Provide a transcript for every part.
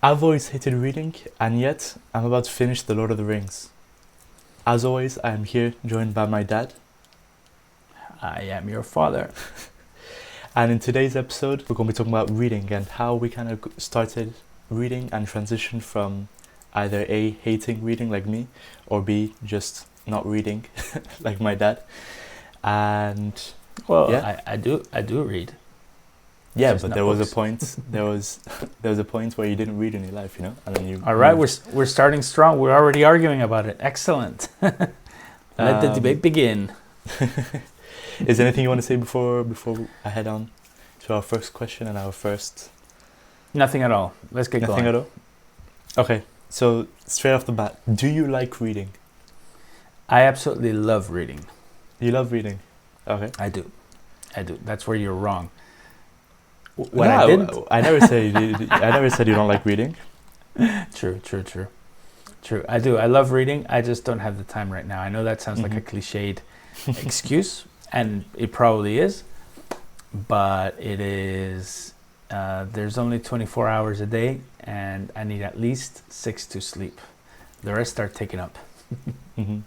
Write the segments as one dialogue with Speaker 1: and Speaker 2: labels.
Speaker 1: I've always hated reading, and yet I'm about to finish The Lord of the Rings. As always, I am here joined by my dad,
Speaker 2: I am your father.
Speaker 1: and in today's episode, we're going to be talking about reading and how we kind of started reading and transitioned from either A, hating reading like me, or B, just not reading like my dad. And
Speaker 2: Well,
Speaker 1: yeah,
Speaker 2: I do read.
Speaker 1: yeah,
Speaker 2: Just
Speaker 1: but
Speaker 2: not
Speaker 1: there was a
Speaker 2: books.
Speaker 1: point. There was a point where you didn't read in your life, and then you
Speaker 2: All right,
Speaker 1: moved.
Speaker 2: we're starting strong. We're already arguing about it. Excellent. Let the debate begin.
Speaker 1: Is there anything you want to say before I head on to our first question and our first?
Speaker 2: Nothing at all. Let's get
Speaker 1: Nothing
Speaker 2: going.
Speaker 1: at all. Okay, so straight off the bat, do you like reading?
Speaker 2: I absolutely love reading.
Speaker 1: You love reading. Okay.
Speaker 2: I do. That's where you're wrong. What
Speaker 1: No,
Speaker 2: I didn't.
Speaker 1: I never said I never said you don't like reading.
Speaker 2: True. I do. I love reading. I just don't have the time right now. I know that sounds like a cliched excuse, and it probably is, but it is. There's only 24 hours a day, and I need at least 6 to sleep. The rest are taken up.
Speaker 1: hmm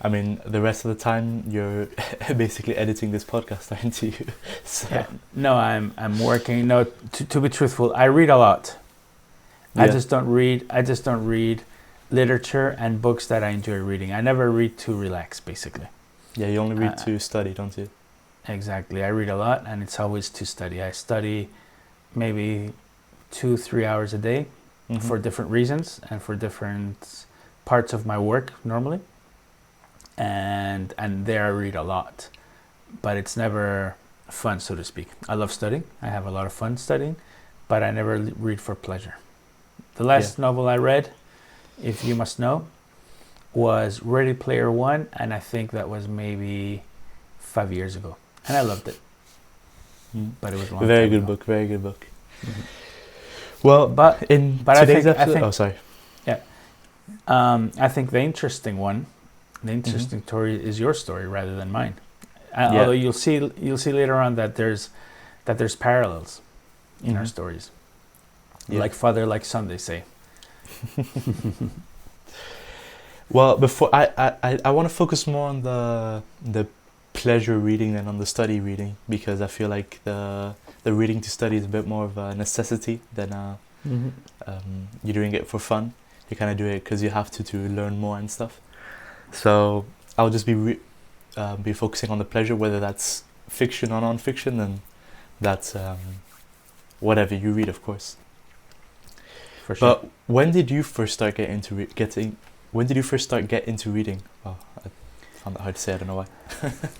Speaker 1: I mean, the rest of the time you're basically editing this podcast, aren't you? So
Speaker 2: Yeah. No, I'm working. No, to be truthful, I read a lot. I
Speaker 1: yeah.
Speaker 2: just don't read. Literature and books that I enjoy reading. I never read to relax, basically.
Speaker 1: Yeah, you only read
Speaker 2: Uh,
Speaker 1: to study, don't you?
Speaker 2: Exactly. I read a lot, and it's always to study. I study maybe 2-3 hours a day
Speaker 1: Mhm.
Speaker 2: for different reasons and for different parts of my work normally. And there I read a lot, but it's never fun, so to speak. I love studying. I have a lot of fun studying, but I never read for pleasure. The last novel I read, if you must know, was Ready Player One, and I think that was maybe 5 years ago, and I loved it.
Speaker 1: Mm.
Speaker 2: But it was a long
Speaker 1: Very
Speaker 2: time
Speaker 1: good
Speaker 2: ago.
Speaker 1: book. Very good book.
Speaker 2: Mhm.
Speaker 1: Well,
Speaker 2: But
Speaker 1: in
Speaker 2: but I
Speaker 1: today's
Speaker 2: think I
Speaker 1: episode,
Speaker 2: think
Speaker 1: oh sorry.
Speaker 2: I think the interesting one, the interesting story is your story rather than mine.
Speaker 1: Yeah.
Speaker 2: Although you'll see later on that there's parallels in our
Speaker 1: Mhm.
Speaker 2: stories,
Speaker 1: Yeah.
Speaker 2: like father, like son, they say.
Speaker 1: Well, before I want to focus more on the pleasure reading than on the study reading, because I feel like the reading to study is a bit more of a necessity than you're doing it for fun. You kind of do it because you have to learn more and stuff. So I'll just be focusing on the pleasure, whether that's fiction or non-fiction, and that's whatever you read, of course.
Speaker 2: For sure.
Speaker 1: But when did you first start When did you first start get into reading? Oh, I found that hard to say. I don't know why.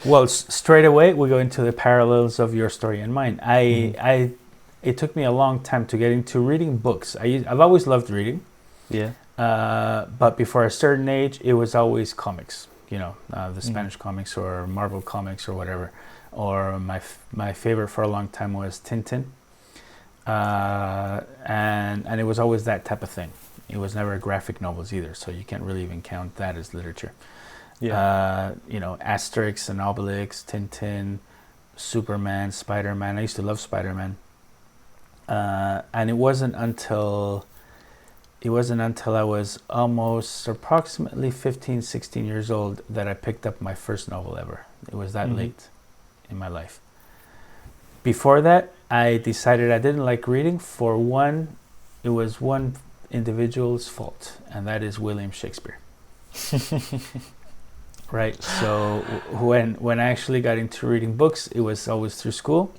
Speaker 2: Well, straight away we go into the parallels of your story and mine. It took me a long time to get into reading books. I've always loved reading,
Speaker 1: Yeah.
Speaker 2: but before a certain age, it was always comics. The
Speaker 1: Mhm.
Speaker 2: Spanish comics or Marvel comics or whatever. Or my favorite for a long time was Tintin, and it was always that type of thing. It was never graphic novels either, so you can't really even count that as literature.
Speaker 1: Yeah.
Speaker 2: Asterix and Obelix, Tintin, Superman, Spider-Man. I used to love Spider-Man. And it wasn't until I was almost approximately 15, 16 years old that I picked up my first novel ever. It was that
Speaker 1: Mhm.
Speaker 2: late in my life. Before that, I decided I didn't like reading for one. It was one individual's fault, and that is William Shakespeare. Right. So when I actually got into reading books, it was always through school.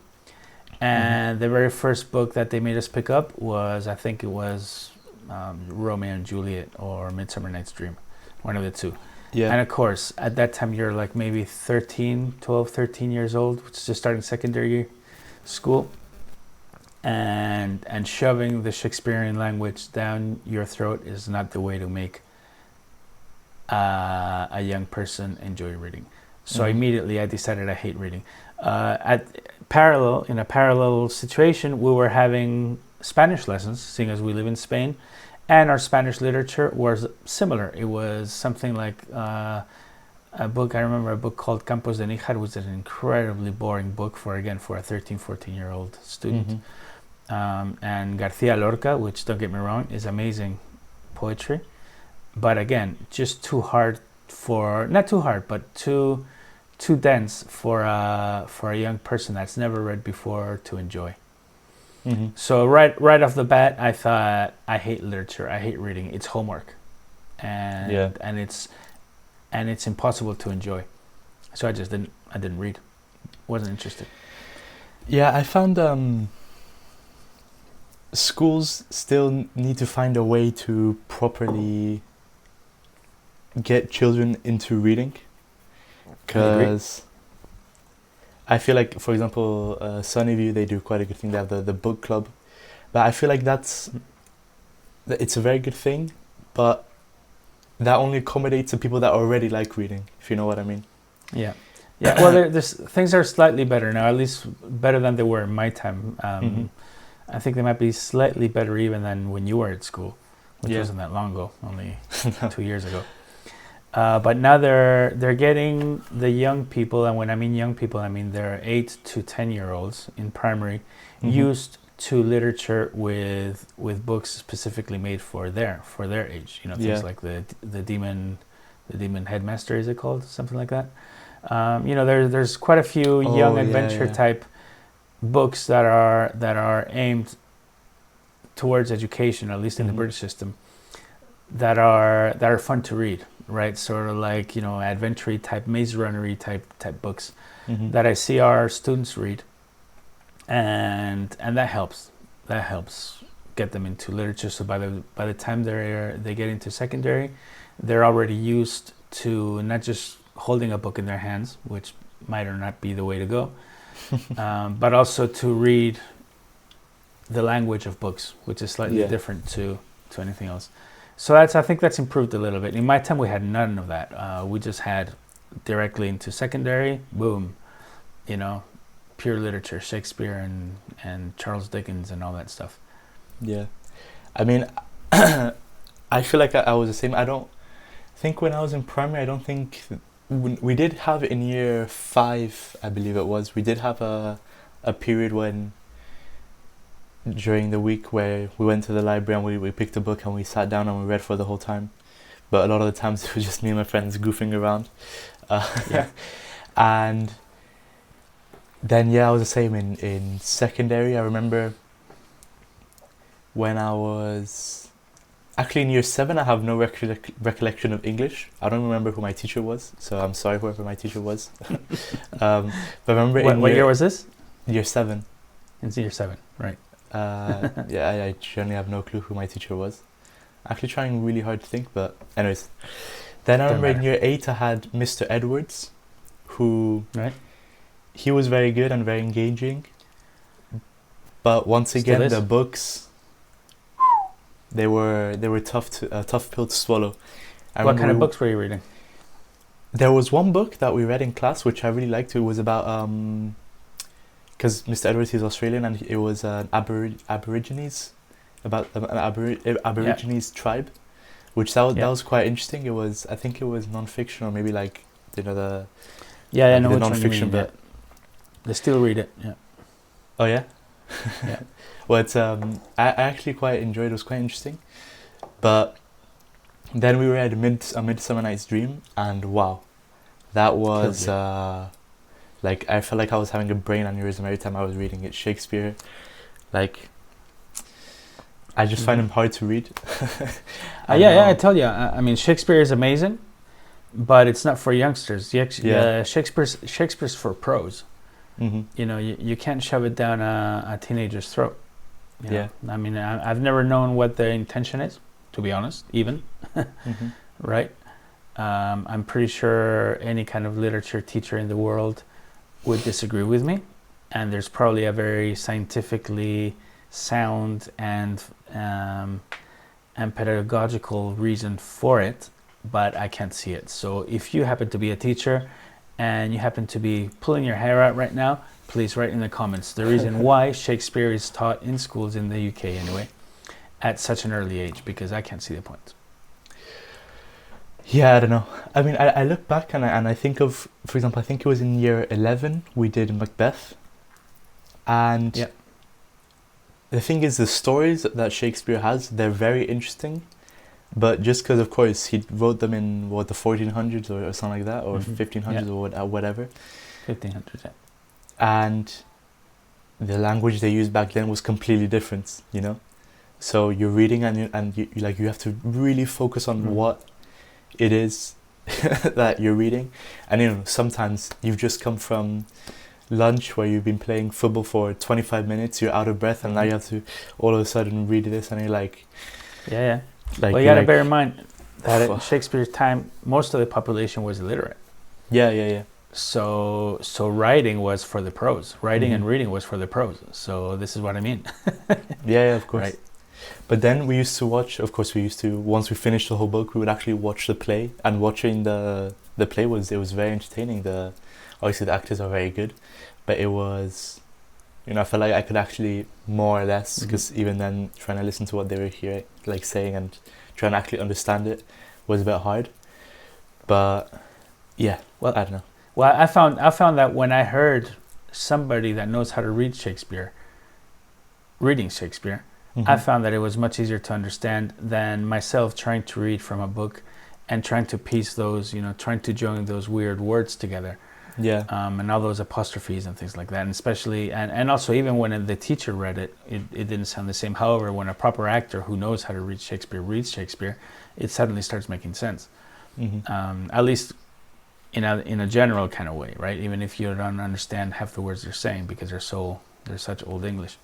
Speaker 2: And the very first book that they made us pick up was, I think it was Romeo and Juliet or Midsummer Night's Dream, one of the two.
Speaker 1: Yeah.
Speaker 2: And of course, at that time, you're like maybe 12, 13 years old, which is just starting secondary school. And shoving the Shakespearean language down your throat is not the way to make a young person enjoy reading. So immediately I decided I hate reading. In a parallel situation, we were having Spanish lessons, seeing as we live in Spain, and our Spanish literature was similar. It was something like I remember a book called Campos de Níjar, which was an incredibly boring book for a 13, 14-year-old student. and Garcia Lorca, which, don't get me wrong, is amazing poetry, but again, just too hard for, not too hard, but too dense for a young person that's never read before to enjoy.
Speaker 1: Mm-hmm.
Speaker 2: So right off the bat, I thought, I hate literature. I hate reading. It's homework, and it's impossible to enjoy. So I didn't read. Wasn't interested.
Speaker 1: Yeah, I found schools still need to find a way to properly get children into reading, because I feel like, for example, Sunnyview, they do quite a good thing. They have the book club, but I feel like it's a very good thing, but that only accommodates the people that already like reading, if you know what I mean.
Speaker 2: Yeah. Well, there's things are slightly better now, at least better than they were in my time. I think they might be slightly better even than when you were at school, which wasn't that long ago, only 2 years ago. But now they're getting the young people, and when I mean young people, I mean they're 8 to 10-year-olds in primary, used to literature with books specifically made for their age. Things like the Demon Headmaster, is it called, something like that? There's quite a few young adventure type books that are aimed towards education, at least in the British system, that are fun to read, right? Sort of like, adventure type, Maze Runner type books that I see our students read, and that helps get them into literature. So by the time they get into secondary, they're already used to not just holding a book in their hands, which might or not be the way to go, but also to read the language of books, which is slightly different to anything else. So I think that's improved a little bit. In my time, we had none of that. We just had directly into secondary, boom, pure literature, Shakespeare and Charles Dickens and all that stuff.
Speaker 1: Yeah, I mean, I feel like I was the same. I don't think when I was in primary, I don't think we did have in year 5, I believe it was. We did have a period when during the week where we went to the library and we picked a book and we sat down and we read for the whole time. But a lot of the times it was just me and my friends goofing around. And then I was the same in secondary. I remember when I was actually in year 7, I have no recollection of English. I don't remember who my teacher was, so I'm sorry whoever my teacher was. But I remember
Speaker 2: what year was this?
Speaker 1: Year 7.
Speaker 2: It's year 7, right?
Speaker 1: I generally have no clue who my teacher was. Actually trying really hard to think, but anyways. Then I remember in year 8 I had Mr. Edwards, who he was very good and very engaging. But once again, the books, they were tough pill to swallow.
Speaker 2: What kind of books were you reading?
Speaker 1: There was one book that we read in class which I really liked. It was about because Mr. Edwards is Australian, and it was an Aborigines, about an Aborigines tribe, which that was quite interesting. It was, I think it was non-fiction, or maybe like the
Speaker 2: I know
Speaker 1: the
Speaker 2: which
Speaker 1: non-fiction
Speaker 2: one you mean,
Speaker 1: bit.
Speaker 2: They still read it. Yeah.
Speaker 1: Oh yeah.
Speaker 2: Yeah.
Speaker 1: Well, it's I actually quite enjoyed it. It was quite interesting, but then we read A Midsummer Night's Dream, and wow, that was like I felt like I was having a brain aneurysm every time I was reading it. Shakespeare, like I just find him hard to read.
Speaker 2: I tell you, I mean, Shakespeare is amazing, but it's not for youngsters. Shakespeare's for pros. You can't shove it down a teenager's throat. I mean, I've never known what the intention is, to be honest, even. Right? I'm pretty sure any kind of literature teacher in the world would disagree with me, and there's probably a very scientifically sound and pedagogical reason for it, but I can't see it. So if you happen to be a teacher and you happen to be pulling your hair out right now, please write in the comments the reason why Shakespeare is taught in schools in the UK anyway at such an early age, because I can't see the point.
Speaker 1: Yeah, I don't know. I mean, I look back and I think of, for example, I think it was in year 11 we did Macbeth, and the thing is, the stories that Shakespeare has, they're very interesting, but just because, of course, he wrote them in what, the 1400s or something like that, or 1500s or whatever,
Speaker 2: 1500s. Yeah.
Speaker 1: and the language they used back then was completely different, you know. So you're reading and you have to really focus on what it is that you're reading, and sometimes you've just come from lunch where you've been playing football for 25 minutes, you're out of breath, and now you have to all of a sudden read this, and you're like,
Speaker 2: yeah.
Speaker 1: like,
Speaker 2: well, you gotta bear in mind that at Shakespeare's time, most of the population was illiterate.
Speaker 1: Yeah.
Speaker 2: So writing was for the pros. Writing and reading was for the pros. So this is what I mean.
Speaker 1: Yeah, of course.
Speaker 2: Right.
Speaker 1: But then we used to watch, of course we used to, once we finished the whole book, we would actually watch the play, and watching the play was very entertaining. Obviously the actors are very good, but it was, I felt like I could actually more or less, because even then trying to listen to what they were here like saying and trying to actually understand it was a bit hard. But yeah, well, I don't know.
Speaker 2: Well, I found that when I heard somebody that knows how to read Shakespeare reading Shakespeare, I found that it was much easier to understand than myself trying to read from a book and trying to piece those, trying to join those weird words together.
Speaker 1: Yeah.
Speaker 2: And all those apostrophes and things like that. And especially, and also even when the teacher read it, it didn't sound the same. However, when a proper actor who knows how to read Shakespeare reads Shakespeare, it suddenly starts making sense. At least in a general kind of way, right? Even if you don't understand half the words they're saying because they're such old English.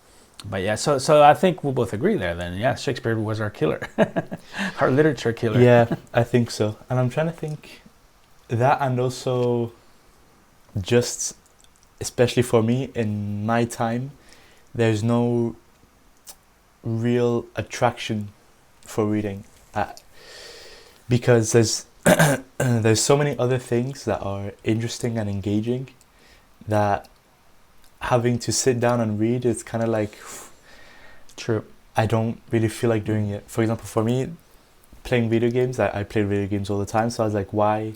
Speaker 2: But yeah, so I think we'll both agree there then. Yeah, Shakespeare was our killer, our literature killer.
Speaker 1: Yeah, I think so. And I'm trying to think that, and also just, especially for me, in my time, there's no real attraction for reading. Because there's so many other things that are interesting and engaging that having to sit down and read is kind of like,
Speaker 2: true,
Speaker 1: I don't really feel like doing it. For example, for me, playing video games, I play video games all the time, so I was like, why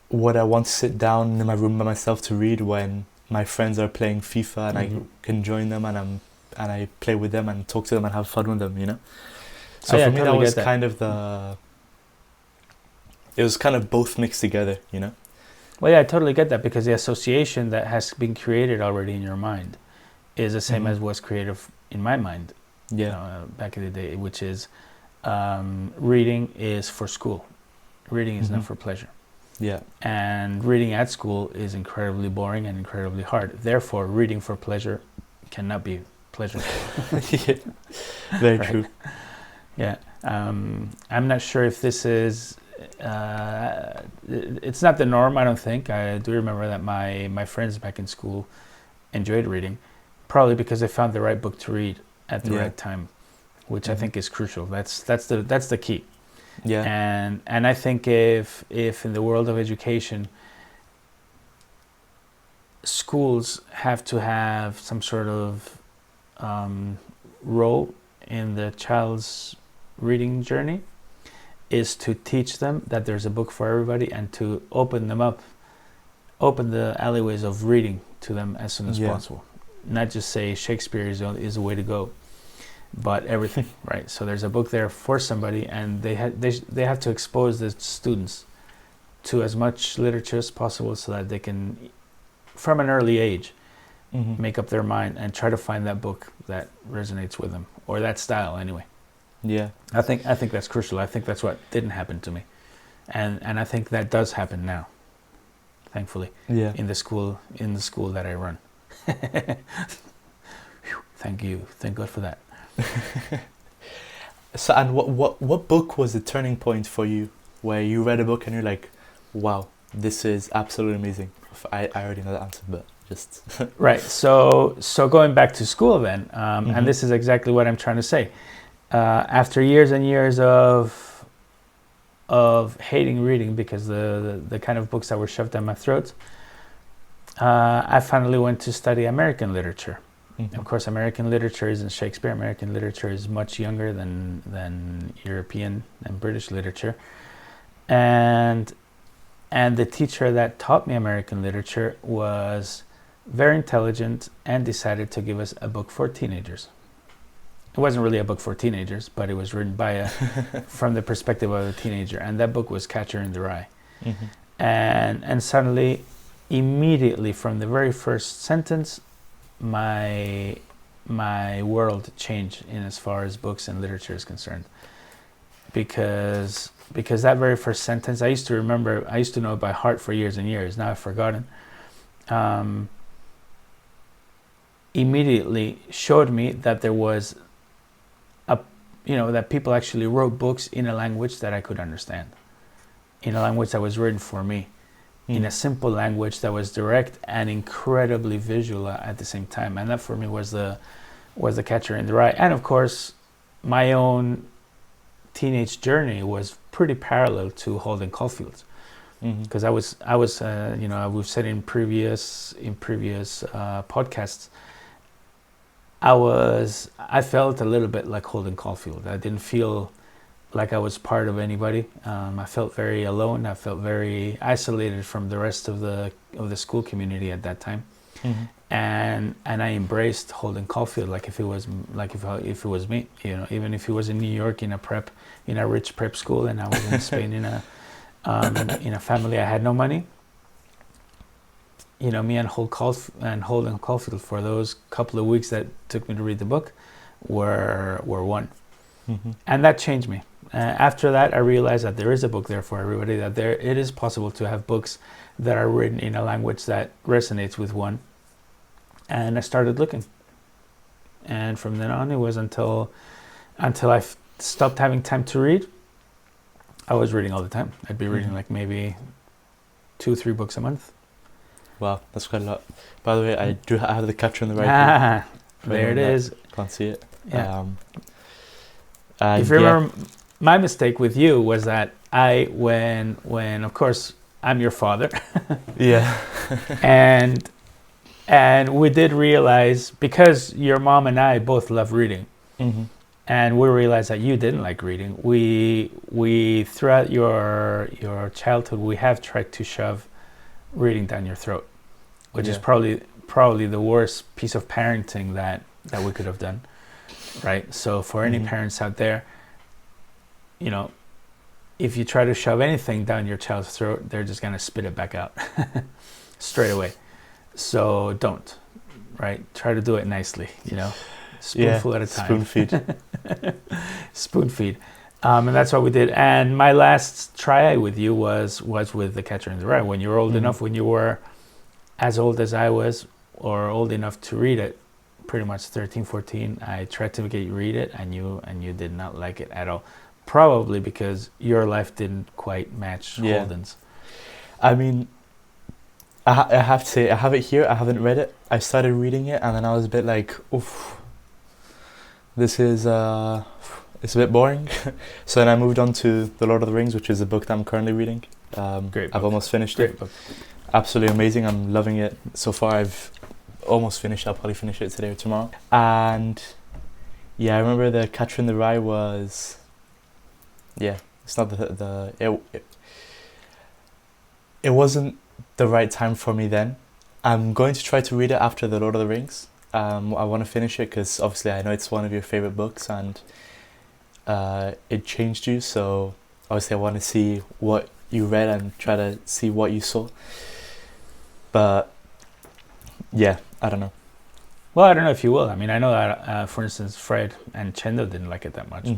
Speaker 1: would I want to sit down in my room by myself to read when my friends are playing FIFA and I can join them and I play with them and talk to them and have fun with them, So for me, totally that was kind of it was kind of both mixed together,
Speaker 2: Well, yeah, I totally get that, because the association that has been created already in your mind is the same as was created in my mind.
Speaker 1: Yeah.
Speaker 2: Back in the day, which is reading is for school. Reading is not for pleasure.
Speaker 1: Yeah.
Speaker 2: And reading at school is incredibly boring and incredibly hard. Therefore, reading for pleasure cannot be pleasurable.
Speaker 1: Yeah. Very true.
Speaker 2: Yeah. I'm not sure if this is... it's not the norm, I don't think. I do remember that my friends back in school enjoyed reading, probably because they found the right book to read at the right time, which I think is crucial. That's the key.
Speaker 1: Yeah.
Speaker 2: And I think if in the world of education, schools have to have some sort of role in the child's reading journey, is to teach them that there's a book for everybody and to open the alleyways of reading to them as soon as possible. Not just say Shakespeare is the way to go, but everything, right? So there's a book there for somebody, and they have to expose the students to as much literature as possible so that they can, from an early age, make up their mind and try to find that book that resonates with them, or that style anyway.
Speaker 1: Yeah,
Speaker 2: I think that's crucial. I think that's what didn't happen to me, and I think that does happen now, thankfully.
Speaker 1: Yeah.
Speaker 2: In the school that I run. Thank you. Thank God for that.
Speaker 1: So, and what book was the turning point for you, where you read a book and you're like, wow, this is absolutely amazing? I already know the answer, but just
Speaker 2: right. So going back to school then, and this is exactly what I'm trying to say. After years and years of hating reading because the kind of books that were shoved down my throat, I finally went to study American literature. Of course, American literature isn't Shakespeare. American literature is much younger than European and British literature. And the teacher that taught me American literature was very intelligent, and decided to give us a book for teenagers. It wasn't really a book for teenagers, but it was written by from the perspective of a teenager, and that book was Catcher in the Rye.
Speaker 1: Mm-hmm.
Speaker 2: And suddenly, immediately from the very first sentence, my world changed in as far as books and literature is concerned. Because that very first sentence, I used to know it by heart for years and years. Now I've forgotten. Immediately showed me that there was that people actually wrote books in a language that I could understand, in a language that was written for me, in a simple language that was direct and incredibly visual at the same time. And that for me was the Catcher in the Rye. And of course, my own teenage journey was pretty parallel to Holden Caulfield's, because we've said in previous podcasts, I felt a little bit like Holden Caulfield. I didn't feel like I was part of anybody. I felt very alone. I felt very isolated from the rest of the school community at that time.
Speaker 1: Mm-hmm.
Speaker 2: And I embraced Holden Caulfield like if it was me, even if he was in New York in a rich prep school, and I was in Spain in a family I had no money. Me and Holden Caulfield for those couple of weeks that took me to read the book were one.
Speaker 1: Mm-hmm.
Speaker 2: And that changed me. After that, I realized that there is a book there for everybody, that it is possible to have books that are written in a language that resonates with one. And I started looking. And from then on, it was until I stopped having time to read, I was reading all the time. I'd be reading like maybe 2-3 books a month.
Speaker 1: Wow, that's quite a lot. By the way, I have the Catcher in the Rye.
Speaker 2: There it is.
Speaker 1: Can't see it.
Speaker 2: Yeah. If you remember, my mistake with you was that when of course I'm your father.
Speaker 1: Yeah.
Speaker 2: and we did realize, because your mom and I both love reading, and we realized that you didn't like reading. We throughout your childhood, we have tried to shove reading down your throat, which is probably the worst piece of parenting that we could have done, right? So for any parents out there, if you try to shove anything down your child's throat, they're just going to spit it back out straight away. So don't, right? Try to do it nicely, spoonful at a time.
Speaker 1: Spoon feed.
Speaker 2: Spoon feed. And that's what we did. And my last try with you was with The Catcher in the Rye. When you were old enough, when you were as old as I was, or old enough to read it, pretty much 13, 14, I tried to get you read it, and you did not like it at all. Probably because your life didn't quite match Holden's.
Speaker 1: I mean, I have to say, I have it here. I haven't read it. I started reading it, and then I was a bit like, oof, this is... it's a bit boring. So then I moved on to The Lord of the Rings, which is a book that I'm currently reading.
Speaker 2: Great book.
Speaker 1: I've almost finished
Speaker 2: Great
Speaker 1: it.
Speaker 2: Book.
Speaker 1: Absolutely amazing. I'm loving it. So far I've almost finished. I'll probably finish it today or tomorrow. And I remember The Catcher in the Rye was... it's not it wasn't the right time for me then. I'm going to try to read it after The Lord of the Rings. I want to finish it because obviously I know it's one of your favorite books, and it changed you, so obviously I want to see what you read and try to see what you saw. But I don't know.
Speaker 2: Well, I don't know if you will. I mean, I know that for instance Fred and Chendo didn't like it that much.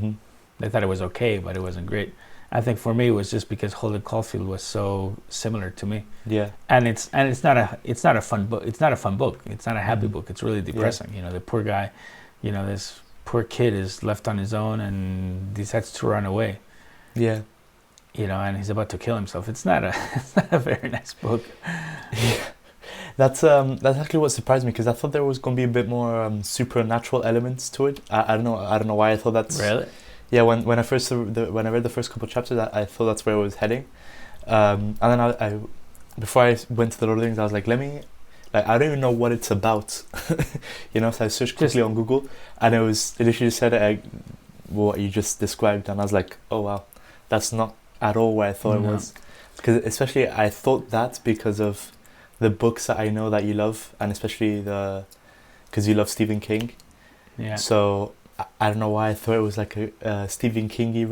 Speaker 2: They thought it was okay, but it wasn't great. I think for me it was just because Holden Caulfield was so similar to me. And it's not a fun book. It's not a fun book. It's not a happy book. It's really depressing. The poor guy, this poor kid is left on his own and decides to run away. And he's about to kill himself. It's not a very nice book.
Speaker 1: That's actually what surprised me, because I thought there was going to be a bit more supernatural elements to it. I don't know why I thought that's...
Speaker 2: Really?
Speaker 1: Yeah, when I read the first couple of chapters, I thought that's where it was heading. And then I before I went to The Lord of the Rings, I was like, I don't even know what it's about. So I searched quickly on Google, and it literally just said what you just described, and I was like, oh wow, that's not at all where I thought it was. Because especially I thought that because of the books that I know that you love, and especially because you love Stephen King.
Speaker 2: Yeah.
Speaker 1: So I don't know why I thought it was like a Stephen Kingy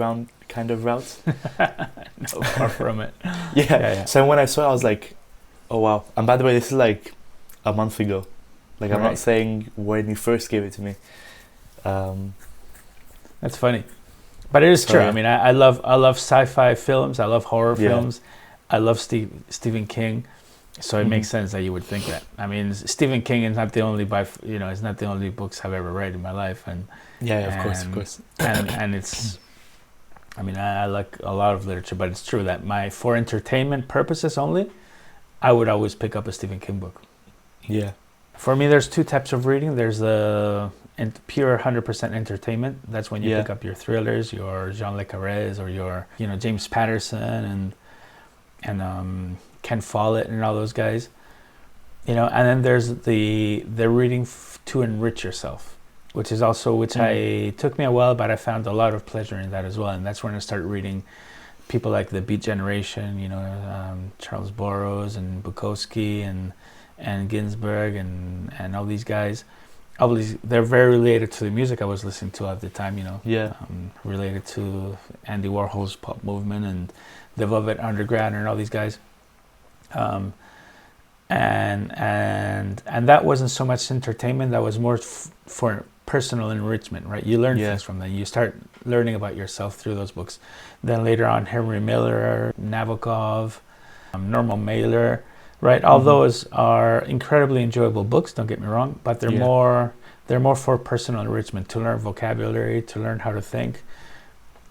Speaker 1: kind of route.
Speaker 2: No, far from it.
Speaker 1: Yeah. So when I saw it, I was like, oh wow. And by the way, this is like a month ago. Like I'm not saying when you first gave it to me.
Speaker 2: That's funny, but it is true. I mean, I love sci-fi films. I love horror films. I love Stephen King. So it makes sense that you would think that. I mean, Stephen King is not the only it's not the only books I've ever read in my life, and
Speaker 1: of course,
Speaker 2: and it's. I mean, I like a lot of literature, but it's true that for entertainment purposes only, I would always pick up a Stephen King book.
Speaker 1: Yeah.
Speaker 2: For me, there's two types of reading. There's the pure 100% entertainment. That's when you pick up your thrillers, your Jean Le Carrés, or your James Patterson and Ken Follett and all those guys. And then there's the reading to enrich yourself, which is also took me a while, but I found a lot of pleasure in that as well. And that's when I started reading people like the Beat Generation, Charles Burroughs and Bukowski and Ginsberg and all these guys. Obviously, they're very related to the music I was listening to at the time, related to Andy Warhol's pop movement and the Velvet Underground and all these guys. And that wasn't so much entertainment, that was more for personal enrichment, right? You learn things from them. You start learning about yourself through those books. Then later on, Henry Miller, Nabokov, Norman Mailer, right? All those are incredibly enjoyable books, don't get me wrong, but they're more for personal enrichment, to learn vocabulary, to learn how to think.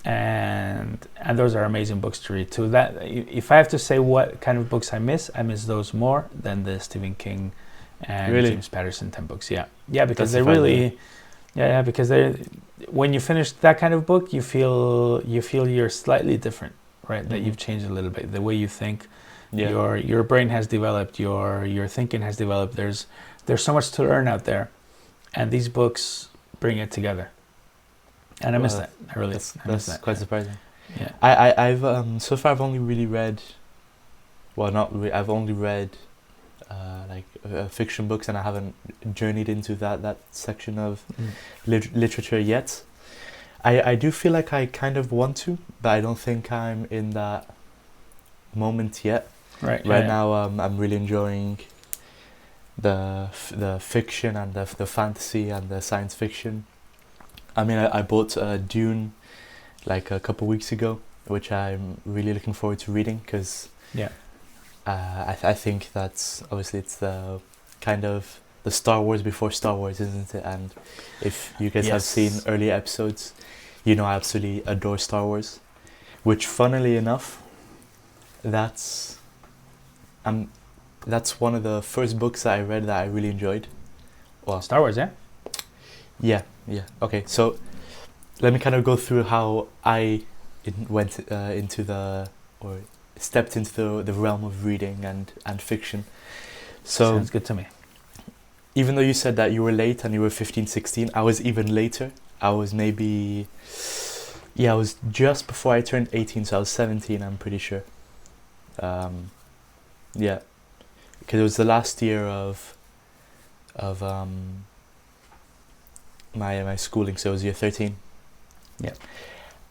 Speaker 2: And those are amazing books to read too. That if I have to say what kind of books I miss those more than the Stephen King and James Patterson 10 books. Yeah, because they really, because they, when you finish that kind of book, you feel you're slightly different, right? That you've changed a little bit, the way you think. Your brain has developed, your thinking has developed. There's so much to learn out there, and these books bring it together. And I miss that. I miss that.
Speaker 1: That's quite surprising.
Speaker 2: Yeah.
Speaker 1: I've so far I've only really read, I've only read fiction books, and I haven't journeyed into that section of literature yet. I do feel like I kind of want to, but I don't think I'm in that moment yet. Right now, I'm really enjoying the fiction and the fantasy and the science fiction. I mean, I bought Dune like a couple weeks ago, which I'm really looking forward to reading, because I think that's obviously it's the kind of the Star Wars before Star Wars, isn't it? And if you guys have seen early episodes, I absolutely adore Star Wars, which funnily enough, that's one of the first books that I read that I really enjoyed.
Speaker 2: Well, Star Wars,
Speaker 1: Yeah. Okay, so let me kind of go through how I stepped into the realm of reading and fiction. So
Speaker 2: sounds good to me.
Speaker 1: Even though you said that you were late and you were 15, 16, I was even later. I was maybe, I was just before I turned 18, so I was 17, I'm pretty sure. Because it was the last year of my schooling, so it was year 13.
Speaker 2: Yeah.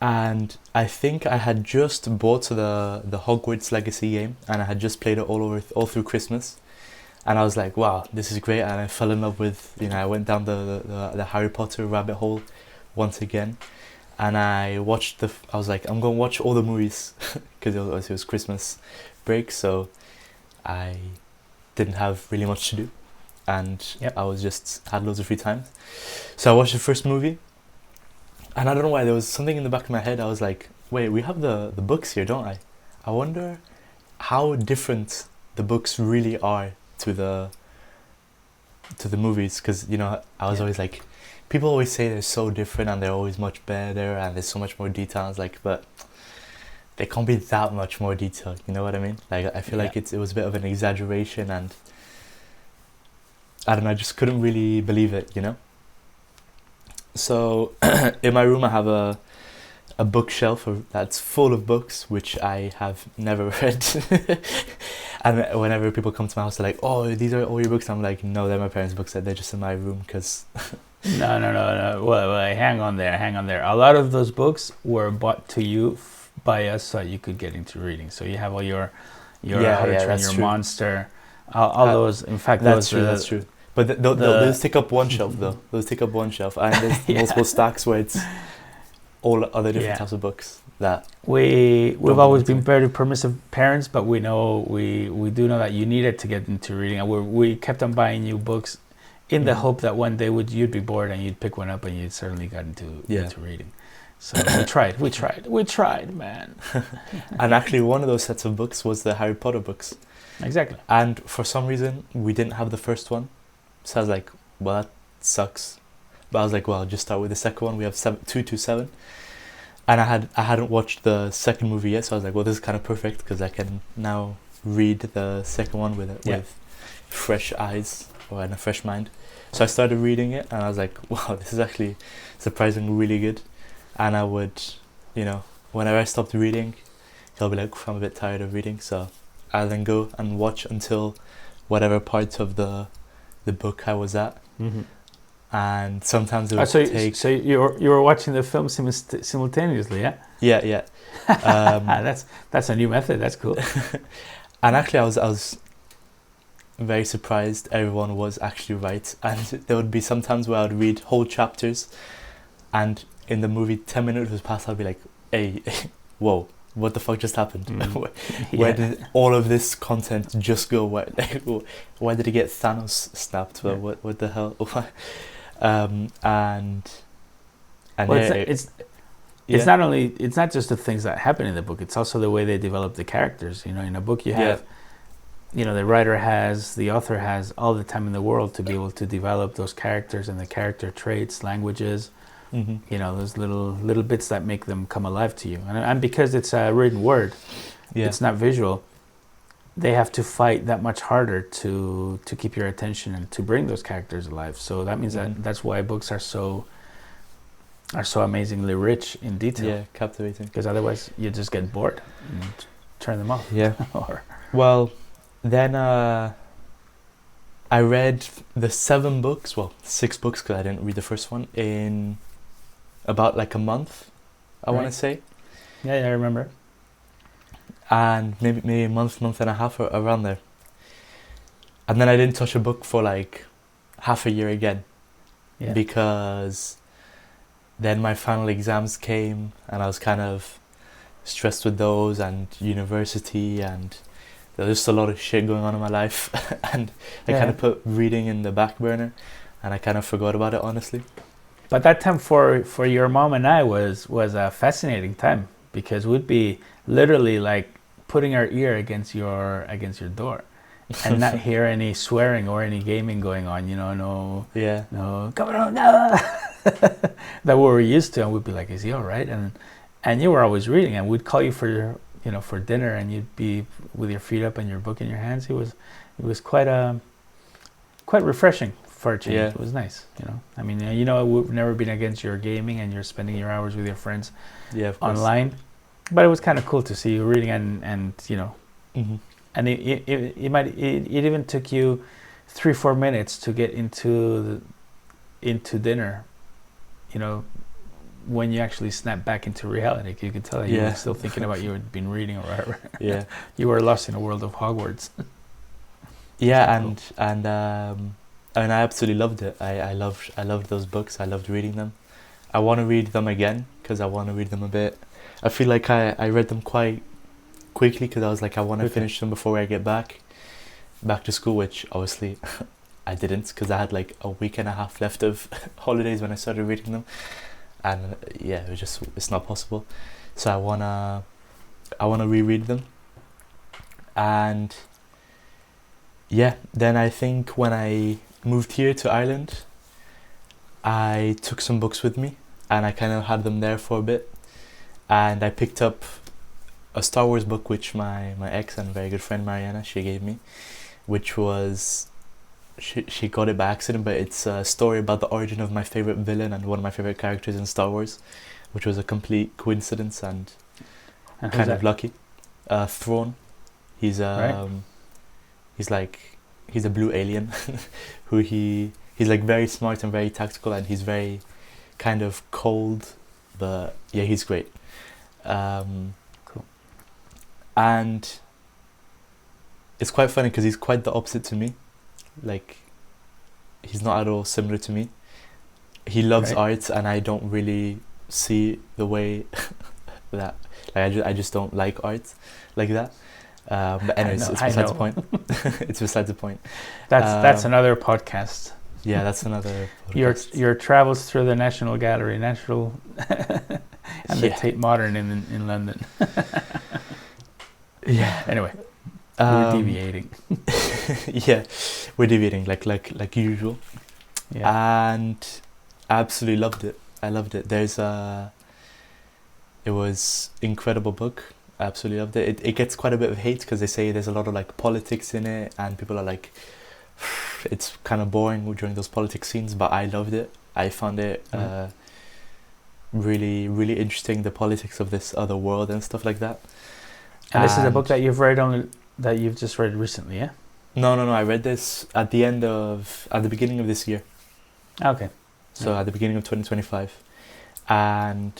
Speaker 1: And I think I had just bought the Hogwarts Legacy game, and I had just played it all through Christmas. And I was like, wow, this is great. And I fell in love with, I went down the Harry Potter rabbit hole once again. And I was like, I'm going to watch all the movies, because it was Christmas break, so I didn't have really much to do. And I was had loads of free time. So I watched the first movie, and I don't know why, there was something in the back of my head. I was like, wait, we have the books here, don't I? I wonder how different the books really are to the movies, because I was always like, people always say they're so different and they're always much better and there's so much more detail. I was like, but they can't be that much more detailed, you know what I mean? Like, I feel like it was a bit of an exaggeration, and I don't know, I just couldn't really believe it, So in my room I have a that's full of books which I have never read. And whenever people come to my house, they're like, "Oh, these are all your books." I'm like, "No, they're my parents' books. They're just in my room." Because
Speaker 2: No. Well, hang on there. A lot of those books were bought to you by us so you could get into reading. So you have all your How to Train Your Monster, all those. In fact,
Speaker 1: that's true. That's true. But those take up one shelf though. Those take up one shelf, and there's multiple stacks where it's all other different types of books that
Speaker 2: we've always been very permissive parents, but we do know that you needed to get into reading, and we kept on buying you books in the hope that one day you'd be bored and you'd pick one up and you'd certainly got into reading. So we tried, man.
Speaker 1: And actually, one of those sets of books was the Harry Potter books.
Speaker 2: Exactly.
Speaker 1: And for some reason, we didn't have the first one, so I was like, "Well, that sucks." But I was like, "Well, I'll just start with the second one." We have 227. And I hadn't watched the second movie yet, so I was like, "Well, this is kind of perfect because I can now read the second one with fresh eyes and a fresh mind." So I started reading it, and I was like, "Wow, this is actually surprisingly really good." And I would, whenever I stopped reading, I'll be like, "I'm a bit tired of reading," so I'll then go and watch until whatever part of the book I was at.
Speaker 2: Mm-hmm.
Speaker 1: And sometimes it would take...
Speaker 2: So you were watching the film simultaneously, yeah?
Speaker 1: Yeah.
Speaker 2: That's a new method. That's cool.
Speaker 1: And actually, I was very surprised everyone was actually right. And there would be some times where I would read whole chapters, and in the movie 10 minutes was past, I'd be like, "Hey, whoa, what the fuck just happened? Where did all of this content just go? Why did it get Thanos snapped?
Speaker 2: Yeah.
Speaker 1: What the hell?"
Speaker 2: It's not just the things that happen in the book, it's also the way they develop the characters. In a book you have the author has all the time in the world to be able to develop those characters and the character traits, languages, those little bits that make them come alive to you. And because it's a written word, it's not visual, they have to fight that much harder to keep your attention and to bring those characters alive. So that means that's why books are so amazingly rich in detail.
Speaker 1: Yeah, captivating.
Speaker 2: Because otherwise you just get bored and turn them off.
Speaker 1: Yeah. Well, then I read the 6 books because I didn't read the first one, in about like a month, I want to say.
Speaker 2: Yeah, I remember.
Speaker 1: And maybe a month and a half, or around there. And then I didn't touch a book for like half a year again, because then my final exams came and I was kind of stressed with those, and university, and there was just a lot of shit going on in my life. And I kind of put reading in the back burner, and I kind of forgot about it, honestly.
Speaker 2: But that time for your mom and I was a fascinating time, because we'd be literally like putting our ear against your door and not hear any swearing or any gaming going on, no, come on, no. That we were used to, and we'd be like, "Is he all right?" And you were always reading, and we'd call you for for dinner, and you'd be with your feet up and your book in your hands. It was quite refreshing for a change.
Speaker 1: Yeah.
Speaker 2: It was nice, I mean, we've never been against your gaming and you're spending your hours with your friends online. But it was kind of cool to see you reading, and and it even took you 3-4 minutes to get into dinner, when you actually snapped back into reality. You could tell that you were still thinking about you had been reading or whatever.
Speaker 1: Yeah.
Speaker 2: You were lost in a world of Hogwarts.
Speaker 1: Yeah, and I mean, I absolutely loved it. I loved those books. I loved reading them. I want to read them again because I want to read them a bit. I feel like I read them quite quickly because I was like, I want to finish them before I get back to school, which obviously I didn't, because I had like a week and a half left of holidays when I started reading them, and it's not possible. So I wanna reread them, and then I think when I moved here to Ireland, I took some books with me, and I kind of had them there for a bit. And I picked up a Star Wars book, which my ex and very good friend Mariana, she gave me, which was she got it by accident, but it's a story about the origin of my favorite villain and one of my favorite characters in Star Wars, which was a complete coincidence and kind of lucky. Thrawn. He's he's like he's a blue alien who he's like very smart and very tactical, and he's very kind of cold, but yeah, he's great.
Speaker 2: Cool.
Speaker 1: And it's quite funny because he's quite the opposite to me. Like, he's not at all similar to me. He loves art, and I don't really see the way that. Like, I just don't like art like that. But anyways, it's besides the point. It's besides the point.
Speaker 2: That's another podcast.
Speaker 1: Yeah, that's another podcast.
Speaker 2: Your travels through the National Gallery, and the Tate Modern in London.
Speaker 1: Yeah.
Speaker 2: Anyway, we're deviating.
Speaker 1: Yeah, we're deviating like usual.
Speaker 2: Yeah.
Speaker 1: And I absolutely loved it. I loved it. It was incredible book. I absolutely loved it. It gets quite a bit of hate because they say there's a lot of like politics in it, and people are like, it's kind of boring during those politics scenes. But I loved it. I found it really, really interesting, the politics of this other world and stuff like that.
Speaker 2: And this is a book that you've just read recently, yeah?
Speaker 1: No. I read this at the beginning of this year.
Speaker 2: Okay.
Speaker 1: So at the beginning of 2025, and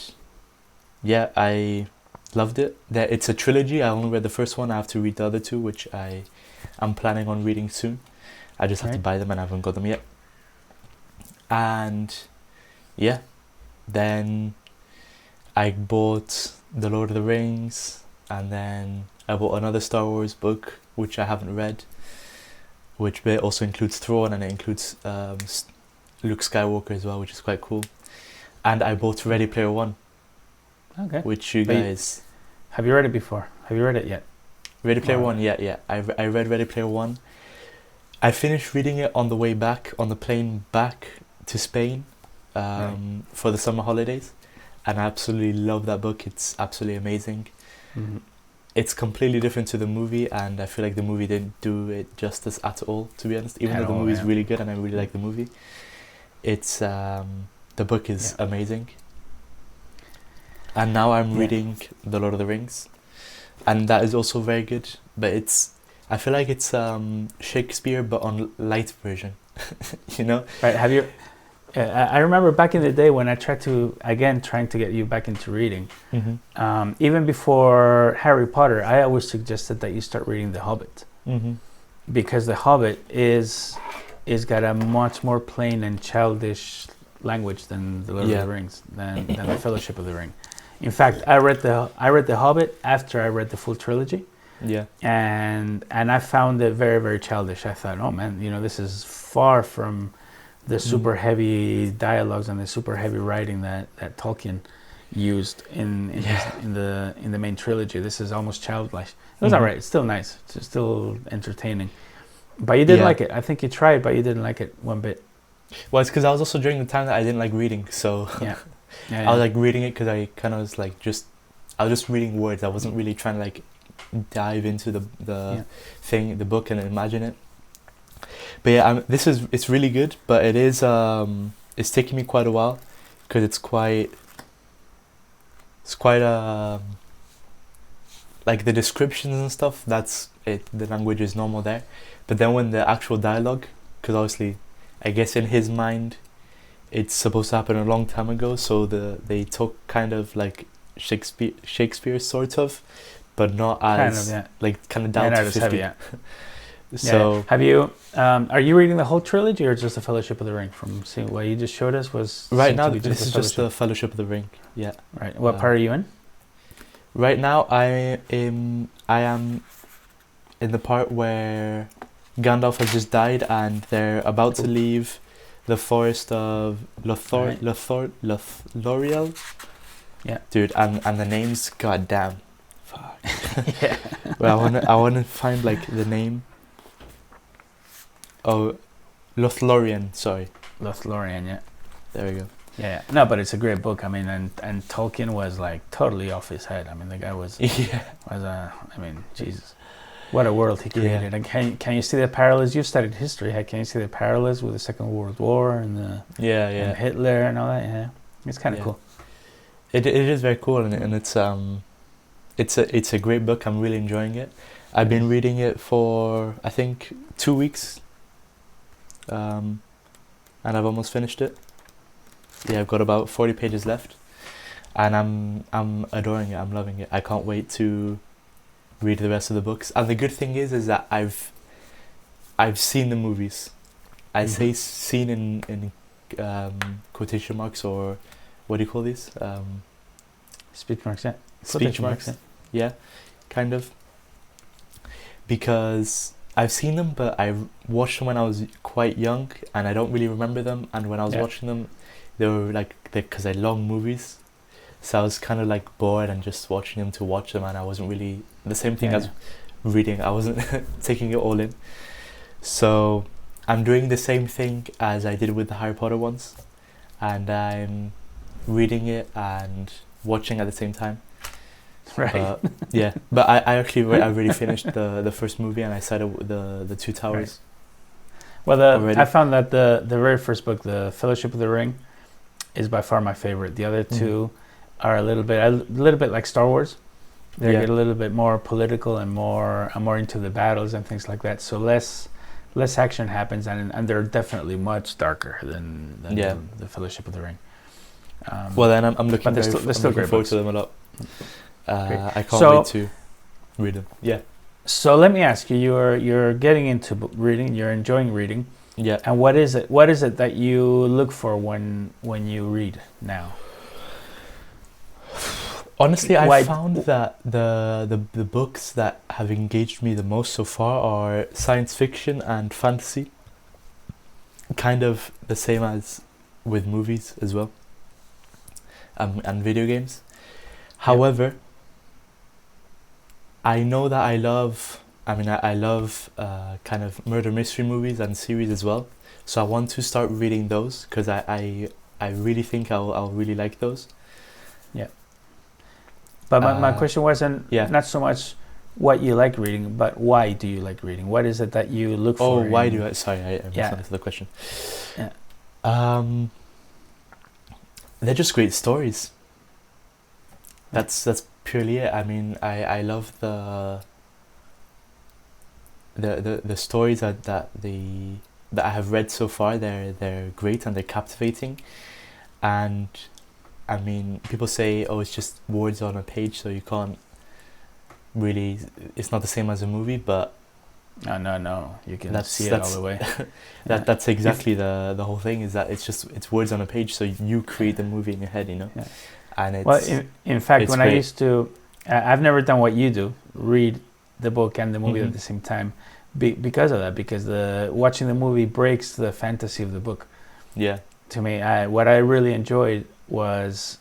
Speaker 1: yeah, I loved it. It's a trilogy. I only read the first one. I have to read the other two, which I'm planning on reading soon. I just have to buy them, and I haven't got them yet. And yeah, then I bought The Lord of the Rings, and then I bought another Star Wars book, which I haven't read, which also includes Thrawn, and it includes Luke Skywalker as well, which is quite cool. And I bought Ready Player One.
Speaker 2: Okay.
Speaker 1: Which you guys...
Speaker 2: Have you read it before? Have you read it yet?
Speaker 1: Ready Player One, yeah. I read Ready Player One. I finished reading it on the way back, on the plane back to Spain for the summer holidays. And I absolutely love that book. It's absolutely amazing.
Speaker 2: Mm-hmm.
Speaker 1: It's completely different to the movie, and I feel like the movie didn't do it justice at all, to be honest. Even though the movie is really good and I really like the movie. It's the book is amazing. And now I'm reading The Lord of the Rings, and that is also very good. But I feel like it's Shakespeare but on light version, you know.
Speaker 2: Right? Have you? I remember back in the day when I trying to get you back into reading.
Speaker 1: Mm-hmm.
Speaker 2: Even before Harry Potter, I always suggested that you start reading The Hobbit, because The Hobbit is got a much more plain and childish language than The Lord of the Rings, than The Fellowship of the Ring. In fact, I read The Hobbit after I read the full trilogy.
Speaker 1: Yeah.
Speaker 2: And I found it very, very childish. I thought, oh man, this is far from the super heavy dialogues and the super heavy writing that Tolkien used in the main trilogy. This is almost childlike. It was alright. It's still nice. It's still entertaining. But you didn't like it. I think you tried, but you didn't like it one bit.
Speaker 1: Well, it's because I was also during the time that I didn't like reading, so I was like reading it because I kind of was like I was just reading words. I wasn't really trying to like dive into the thing, the book, and imagine it. But yeah, it's really good, but it is it's taking me quite a while because it's quite like the descriptions and stuff. That's it. The language is normal there, but then when the actual dialogue, because obviously, I guess in his mind, it's supposed to happen a long time ago. So they talk kind of like Shakespeare sort of, but not as kind of down to 50.
Speaker 2: Heavy,
Speaker 1: So
Speaker 2: have you? Are you reading the whole trilogy or just the Fellowship of the Ring? From seeing what you just showed us was
Speaker 1: right now. This is just the Fellowship of the Ring. Yeah.
Speaker 2: Right. What part are you in?
Speaker 1: Right now, I am in the part where Gandalf has just died, and they're about to leave the forest of Lothlorien.
Speaker 2: Yeah.
Speaker 1: Dude, and the names, goddamn. Fuck.
Speaker 2: Yeah.
Speaker 1: Well, I wanna find like the name. Oh, Lothlorien. Sorry.
Speaker 2: Lothlorien. Yeah.
Speaker 1: There we go.
Speaker 2: Yeah. No, but it's a great book. I mean, and Tolkien was like totally off his head. I mean, the guy was.
Speaker 1: Yeah.
Speaker 2: I mean, Jesus. What a world he
Speaker 1: Yeah.
Speaker 2: created. And can you see the parallels? You've studied history. Can you see the parallels with the Second World War and
Speaker 1: Yeah,
Speaker 2: and Hitler and all that? Yeah, it's kind of
Speaker 1: Yeah.
Speaker 2: cool.
Speaker 1: It is very cool, and it's a great book. I'm really enjoying it. I've been reading it for I think 2 weeks, and I've almost finished it. Yeah, I've got about 40 pages left, and I'm adoring it. I'm loving it. I can't wait to read the rest of the books. And the good thing is that I've seen the movies. I say seen in quotation marks, or what do you call these?
Speaker 2: Speech marks, yeah.
Speaker 1: Speech
Speaker 2: Quotation
Speaker 1: marks. Yeah, kind of. Because I've seen them, but I watched them when I was quite young, and I don't really remember them. And when I was watching them, they were because they're long movies, so I was kind of like bored and just watching them to watch them, and I wasn't really the same thing as reading. I wasn't taking it all in. So I'm doing the same thing as I did with the Harry Potter ones, and I'm reading it and watching at the same time.
Speaker 2: Right.
Speaker 1: But I actually I already finished the first movie, and I started the Two Towers.
Speaker 2: Right. Well,
Speaker 1: already.
Speaker 2: I found that the very first book, The Fellowship of the Ring, is by far my favorite. The other two are a little bit like Star Wars. They get a little bit more political and more into the battles and things like that. So less action happens, and they're definitely much darker than the Fellowship of the Ring.
Speaker 1: Well, then I'm looking.
Speaker 2: But they're still great
Speaker 1: forward
Speaker 2: books.
Speaker 1: to them a lot. I can't wait to read them. Yeah.
Speaker 2: So let me ask you: you're getting into reading. You're enjoying reading.
Speaker 1: Yeah.
Speaker 2: And what is it that you look for when you read now?
Speaker 1: Honestly, I found that the books that have engaged me the most so far are science fiction and fantasy. Kind of the same as with movies as well. And video games. However, I know that I love kind of murder mystery movies and series as well. So I want to start reading those, because I really think I'll really like those. Yeah.
Speaker 2: But my question wasn't not so much what you like reading, but why do you like reading? What is it that you look for?
Speaker 1: Oh, why do I? Sorry, I misunderstood the question.
Speaker 2: Yeah.
Speaker 1: They're just great stories. That's purely it. I mean, I love the stories that I have read so far. They're great and they're captivating, and I mean, people say, oh, it's just words on a page, so you can't really. It's not the same as a movie, but
Speaker 2: no, you can see it all the way.
Speaker 1: That's exactly the whole thing. Is that it's words on a page, so you create the movie in your head, you know. Yeah. And it's,
Speaker 2: in fact, when great. I used to, I've never done what you do, read the book and the movie at the same time, because of that. Because watching the movie breaks the fantasy of the book. Yeah. To me, what I really enjoyed was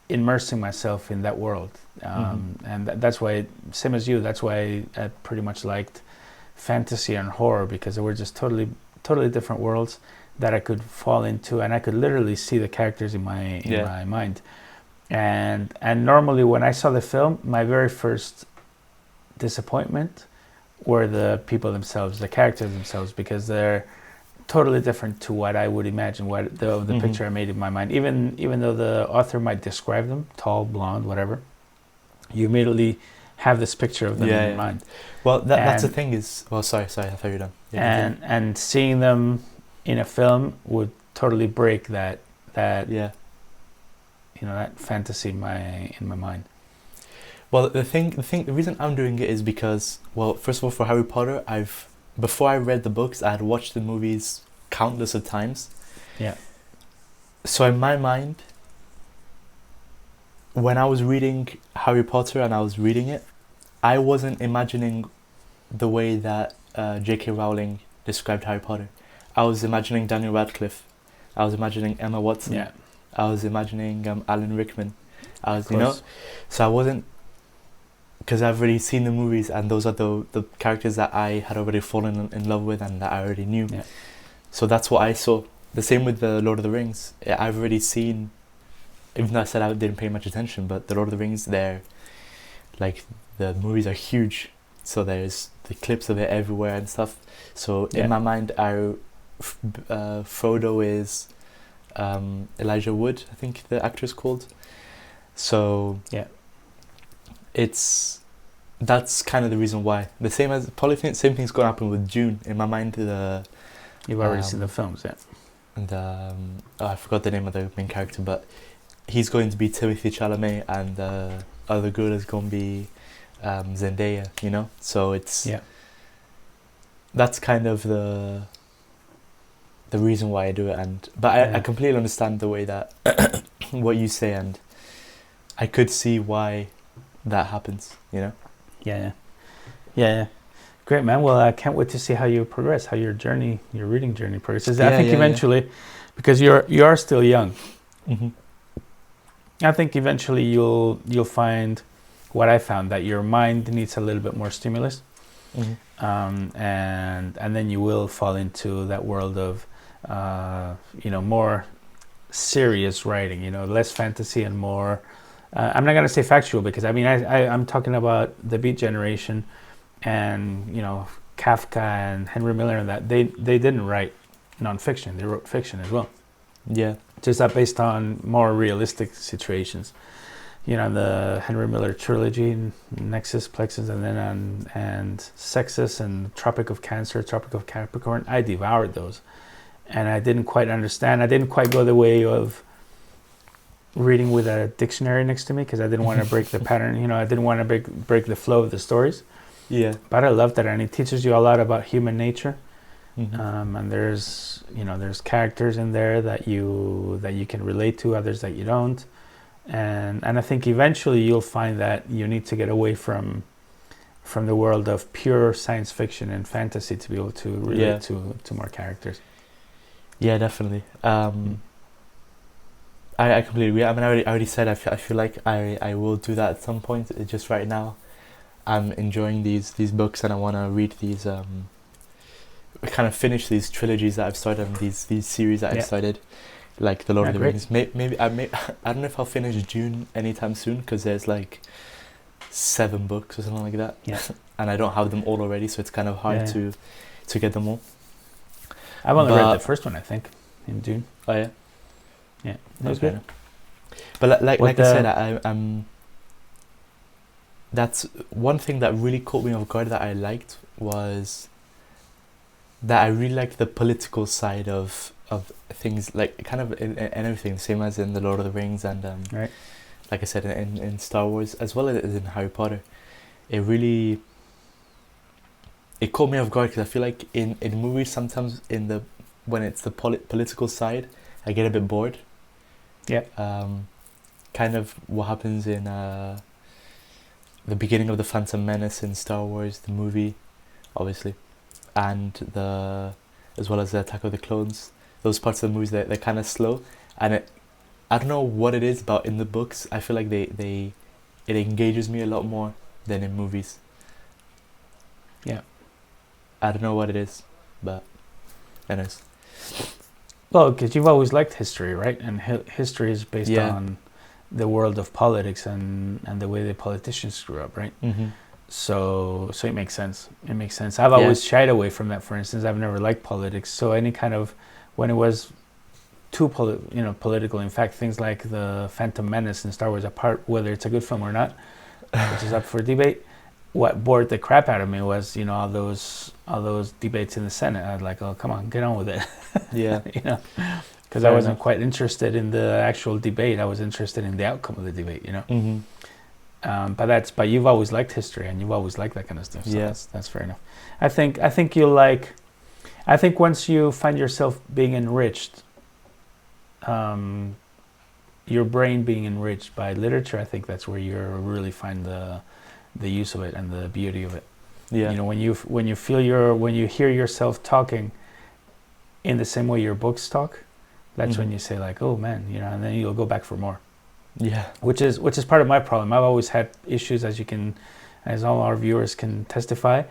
Speaker 2: immersing myself in that world, and that's why, same as you, that's why I pretty much liked fantasy and horror, because they were just totally different worlds that I could fall into, and I could literally see the characters in my mind. And normally when I saw the film, my very first disappointment were the people themselves, the characters themselves, because they're totally different to what I would imagine, what the picture I made in my mind. Even though the author might describe them, tall, blonde, whatever, you immediately have this picture of them in your mind.
Speaker 1: Well, that's the thing is... Well, sorry, I thought you were done. Yeah,
Speaker 2: and seeing them in a film would totally break that that fantasy in my mind.
Speaker 1: Well, the reason I'm doing it is because, well, first of all, for Harry Potter, before I read the books, I had watched the movies countless of times. Yeah. So in my mind, when I was reading Harry Potter and I was reading it, I wasn't imagining the way that J.K. Rowling described Harry Potter. I was imagining Daniel Radcliffe. I was imagining Emma Watson. Yeah. I was imagining Alan Rickman. So I wasn't, because I've already seen the movies, and those are the characters that I had already fallen in love with and that I already knew. Yeah. So that's what I saw. The same with the Lord of the Rings. I've already seen, even though I said I didn't pay much attention, but the Lord of the Rings, the movies are huge. so there's the clips of it everywhere and stuff. So
Speaker 2: Yeah.
Speaker 1: in my mind, Frodo is Elijah Wood, I think the actor's called. So
Speaker 2: Yeah.
Speaker 1: that's kind of the reason why. The same as probably same thing's gonna happen with Dune. In my mind,
Speaker 2: You've already seen the films, yeah.
Speaker 1: I forgot the name of the main character, but he's going to be Timothée Chalamet, and the other girl is going to be Zendaya. You know, so that's kind of the reason why I do it. But I completely understand the way that what you say, and I could see why that happens. You know.
Speaker 2: Yeah. Great, man. Well, I can't wait to see how you progress, how your reading journey progresses. I think eventually, because you are still young,
Speaker 1: mm-hmm.
Speaker 2: I think eventually you'll find what I found, that your mind needs a little bit more stimulus,
Speaker 1: mm-hmm.
Speaker 2: And then you will fall into that world of more serious writing, less fantasy and more. I'm not going to say factual, because I'm talking about the Beat Generation, and Kafka and Henry Miller, and that they didn't write nonfiction; they wrote fiction as well.
Speaker 1: Yeah,
Speaker 2: just that based on more realistic situations. The Henry Miller trilogy, Nexus, Plexus, and then and Sexus and Tropic of Cancer, Tropic of Capricorn. I devoured those, and I didn't quite understand. I didn't quite go the way of reading with a dictionary next to me, because I didn't want to break the pattern. I didn't want to break the flow of the stories.
Speaker 1: Yeah.
Speaker 2: But I love that, and it teaches you a lot about human nature.
Speaker 1: Mm-hmm.
Speaker 2: And there's characters in there that you can relate to, others that you don't. And I think eventually you'll find that you need to get away from the world of pure science fiction and fantasy to be able to relate to more characters.
Speaker 1: Yeah, definitely. I completely agree. I already said I feel like I will do that at some point. It's just right now I'm enjoying these books, and I want to read these kind of finish these trilogies that I've started, and these series that I've started, like the Lord of the Rings. Maybe I don't know if I'll finish Dune anytime soon, because there's like 7 books or something like that.
Speaker 2: Yeah.
Speaker 1: And I don't have them all already, so it's kind of hard to get them all.
Speaker 2: I've only read the first one, I think, in Dune.
Speaker 1: Oh yeah.
Speaker 2: Yeah, that was good.
Speaker 1: But like I said, I'm that's one thing that really caught me off guard that I liked, was that I really liked the political side of things, like kind of in everything, same as in the Lord of the Rings, and
Speaker 2: right.
Speaker 1: like I said, in Star Wars, as well as in Harry Potter. It caught me off guard, because I feel like in movies sometimes when it's the political side, I get a bit bored.
Speaker 2: Yeah.
Speaker 1: Kind of what happens in the beginning of the Phantom Menace in Star Wars, the movie, obviously, and as well as the Attack of the Clones. Those parts of the movies, they're kind of slow, and I don't know what it is about in the books. I feel like it engages me a lot more than in movies.
Speaker 2: Yeah.
Speaker 1: I don't know what it is, but anyways.
Speaker 2: Well, because you've always liked history, right? And history is based on the world of politics and the way the politicians grew up, right?
Speaker 1: Mm-hmm.
Speaker 2: So it makes sense. It makes sense. I've always shied away from that. For instance, I've never liked politics. So any kind of, when it was too political, in fact, things like the Phantom Menace and Star Wars, apart whether it's a good film or not, which is up for debate, what bored the crap out of me was all those debates in the Senate. I was like, oh, come on, get on with it.
Speaker 1: Yeah.
Speaker 2: Because I wasn't quite interested in the actual debate. I was interested in the outcome of the debate.
Speaker 1: Mm-hmm.
Speaker 2: But you've always liked history, and you've always liked that kind of stuff. So that's fair enough. I think you'll like. I think once you find yourself being enriched, your brain being enriched by literature, I think that's where you really find the use of it and the beauty of it.
Speaker 1: Yeah.
Speaker 2: When you hear yourself talking in the same way your books talk, that's when you say like, oh man, and then you'll go back for more.
Speaker 1: Yeah.
Speaker 2: Which is part of my problem. I've always had issues, as all our viewers can testify.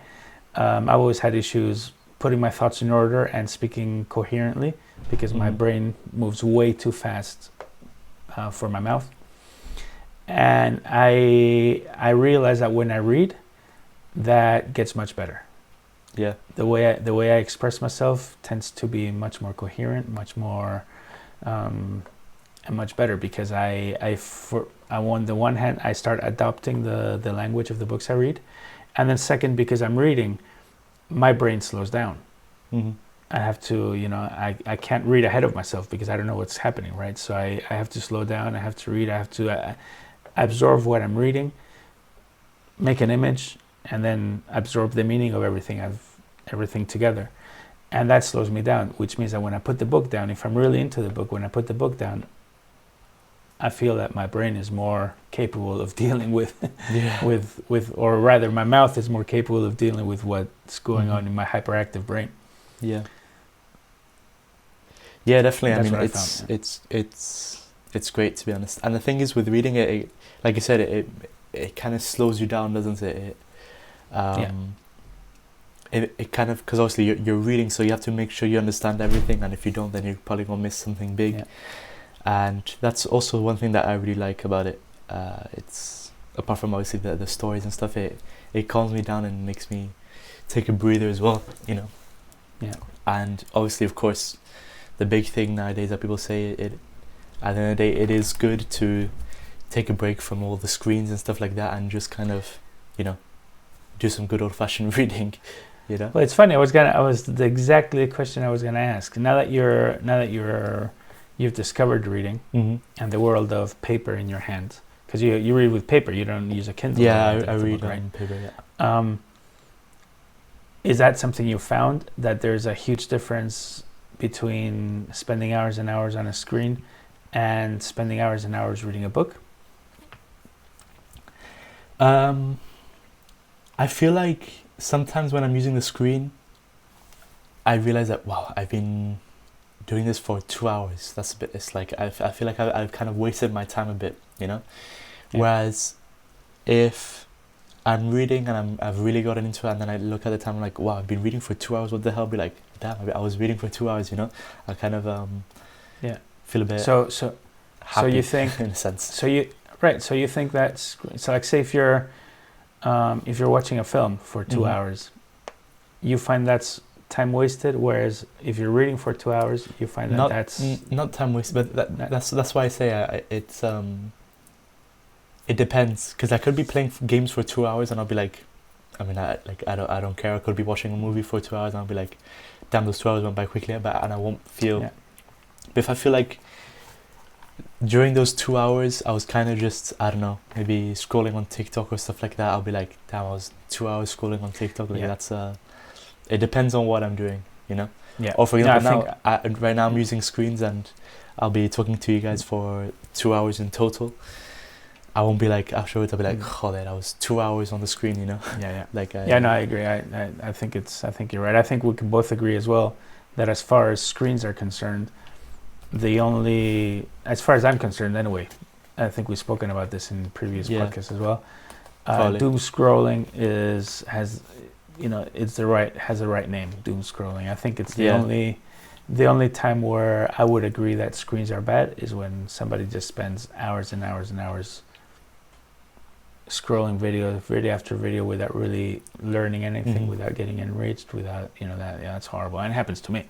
Speaker 2: I've always had issues putting my thoughts in order and speaking coherently, because my brain moves way too fast for my mouth. And I realize that when I read, that gets much better.
Speaker 1: Yeah.
Speaker 2: The way I express myself tends to be much more coherent, much more, and much better, because on the one hand I start adopting the language of the books I read, and then second, because I'm reading, my brain slows down.
Speaker 1: Mm-hmm.
Speaker 2: I have to, I can't read ahead of myself because I don't know what's happening, right? So I have to slow down, I have to read, I have to absorb what I'm reading, make an image, and then absorb the meaning of everything together. And that slows me down, which means that when I put the book down, if I'm really into the book, when I put the book down, I feel that my brain is more capable of dealing with, or rather my mouth is more capable of dealing with what's going on in my hyperactive brain.
Speaker 1: Yeah. Yeah, definitely.
Speaker 2: That's
Speaker 1: I mean,
Speaker 2: what I found.
Speaker 1: it's great, to be honest. And the thing is, with reading it, like you said, it kind of slows you down, doesn't it? It kind of, because obviously you're reading, so you have to make sure you understand everything, and if you don't, then you're probably gonna miss something big. And that's also one thing that I really like about it. It's, apart from obviously the stories and stuff, it calms me down and makes me take a breather as well,
Speaker 2: Yeah.
Speaker 1: And obviously, of course, the big thing nowadays that people say, at the end of the day, it is good to take a break from all the screens and stuff like that, and just kind of, do some good old-fashioned reading.
Speaker 2: Well, it's funny. Exactly the question I was gonna ask. Now that you've discovered reading and the world of paper in your hands, because you read with paper, you don't use a Kindle.
Speaker 1: Yeah, I read on paper. Yeah.
Speaker 2: Is that something you found, that there's a huge difference between spending hours and hours on a screen and spending hours and hours reading a book?
Speaker 1: I feel like sometimes when I'm using the screen, I realize that, wow, I've been doing this for 2 hours. That's a bit, it's like, I feel like I've kind of wasted my time a bit,
Speaker 2: Yeah.
Speaker 1: Whereas if I'm reading and I've really gotten into it, and then I look at the time, I'm like, wow, I've been reading for 2 hours, what the hell? I'll be like, damn, I was reading for 2 hours, I kind of feel a bit
Speaker 2: So
Speaker 1: happy,
Speaker 2: you think,
Speaker 1: in a sense.
Speaker 2: So you think that's, so like, say if you're watching a film for 2 hours, you find that's time wasted, whereas if you're reading for 2 hours, you find that's
Speaker 1: not time wasted, but that's why I say it depends, because I could be playing games for 2 hours and I'll be like, I don't care. I could be watching a movie for 2 hours and I'll be like, damn, those 2 hours went by quickly, and I won't feel.
Speaker 2: Yeah.
Speaker 1: But if I feel like during those 2 hours I was kind of just, I don't know, maybe scrolling on TikTok or stuff like that, I'll be like, damn, I was 2 hours scrolling on TikTok. Like that's it depends on what I'm doing,
Speaker 2: Yeah.
Speaker 1: Or for example, right now I'm using screens and I'll be talking to you guys for 2 hours in total. I won't be like, afterwards I'll be like, oh, that was 2 hours on the screen,
Speaker 2: Yeah.
Speaker 1: Like
Speaker 2: No, I agree. I think you're right. I think we can both agree as well that as far as screens are concerned, as far as I'm concerned anyway, I think we've spoken about this in previous podcasts as well. Doom scrolling has the right name, doom scrolling. I think it's the only time where I would agree that screens are bad is when somebody just spends hours and hours and hours scrolling video after video without really learning anything, without getting enriched, without that's horrible, and it happens to me.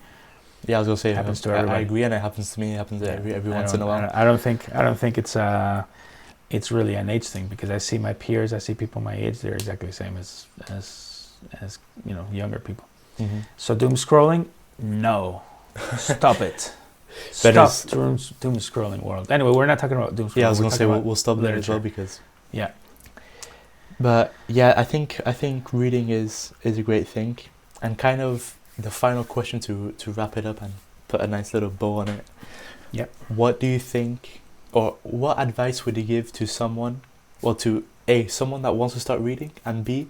Speaker 1: Yeah, I was gonna say,
Speaker 2: it happens to everybody.
Speaker 1: I agree, and it happens to me. It happens every once in a while.
Speaker 2: I don't think it's really an age thing, because I see my peers, I see people my age, they're exactly the same as younger people. So doom scrolling, no, stop it. Stop doom scrolling world. Anyway, we're not talking about doom scrolling.
Speaker 1: Yeah, I was gonna say we'll stop there as well, because But yeah, I think reading is a great thing, and kind of the final question to wrap it up and put a nice little bow on it.
Speaker 2: Yeah.
Speaker 1: What do you think, or what advice would you give to someone, well, to someone that wants to start reading, and B,